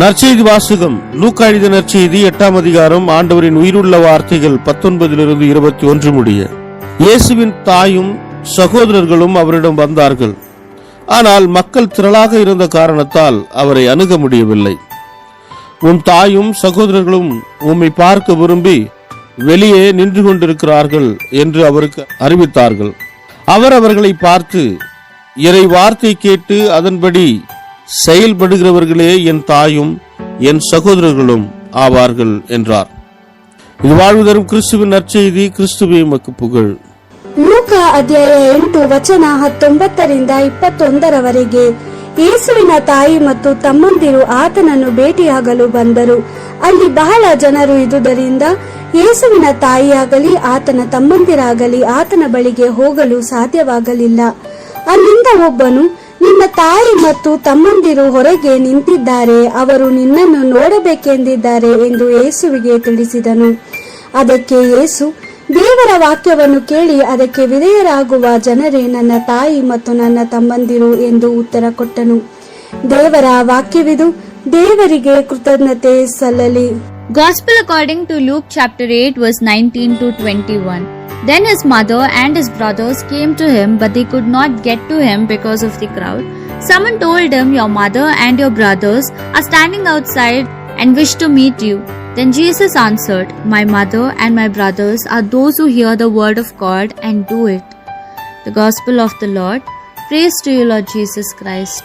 நற்செய்தி வாசகம். லூக்கா எழுதிய நற்செய்தி 8ஆம் அதிகாரம். ஆண்டவரின் உயிருள்ள வார்த்தைகள் 19 21 முடிய. இயேசுவின் தாயும் சகோதரர்களும் அவரிடம் வந்தார்கள். ஆனால் மக்கள் திரளாக இருந்த காரணத்தால் அவரை அணுக முடியவில்லை. உன் தாயும் சகோதரர்களும் உம்மை பார்க்க விரும்பி வெளியே நின்று கொண்டிருக்கிறார்கள் என்று அவருக்கு அறிவித்தார்கள். அவர் அவர்களை பார்த்து, இறை வார்த்தை கேட்டு அதன்படி செயல்படுகிறவர்களே என் தாயும் என் சகோதரர்களும் ஆவார்கள் என்றார். இது வாழ்வு தரும் கிறிஸ்துவின் நற்செய்தி. கிறிஸ்துவே உமக்கு புகழ். ಲೂಕಾ ಅಧ್ಯಾಯ 8 ವಚನ 19 21 ಯೇಸುವಿನ ತಾಯಿ ಮತ್ತು ತಮ್ಮಂದಿರು ಆತನನ್ನು ಭೇಟಿಯಾಗಲು ಬಂದರು. ಅಲ್ಲಿ ಬಹಳ ಜನರು ಇದ್ದುದರಿಂದ ಯೇಸುವಿನ ತಾಯಿಯಾಗಲಿ ಆತನ ತಮ್ಮಂದಿರಾಗಲಿ ಆತನ ಬಳಿಗೆ ಹೋಗಲು ಸಾಧ್ಯವಾಗಲಿಲ್ಲ. ಅಲ್ಲಿಂದ ಒಬ್ಬನು, ನಿನ್ನ ತಾಯಿ ಮತ್ತು ತಮ್ಮಂದಿರು ಹೊರಗೆ ನಿಂತಿದ್ದಾರೆ, ಅವರು ನಿನ್ನನ್ನು ನೋಡಬೇಕೆಂದಿದ್ದಾರೆ ಎಂದು ಯೇಸುವಿಗೆ ತಿಳಿಸಿದನು. ಅದಕ್ಕೆ ಯೇಸು, ದೇವರ ವಾಕ್ಯವನ್ನು ಕೇಳಿ ಅದಕ್ಕೆ ವಿಧೇಯರಾಗುವ ಜನರೇ ನನ್ನ ತಾಯಿ ಮತ್ತು ನನ್ನ ತಮ್ಮಂದಿರು ಎಂದು ಉತ್ತರ ಕೊಟ್ಟನು. ದೇವರ ವಾಕ್ಯವಿದು. ದೇವರಿಗೆ ಕೃತಜ್ಞತೆ ಸಲ್ಲಲಿ. Gospel according to Luke chapter 8 verse 19 to 21. Then his mother and his brothers came to him, but they could not get to him because of the crowd. Someone told him, your mother and your brothers are standing outside and wish to meet you. Then Jesus answered, my mother and my brothers are those who hear the word of God and do it. The Gospel of the Lord. Praise to you, Lord Jesus Christ.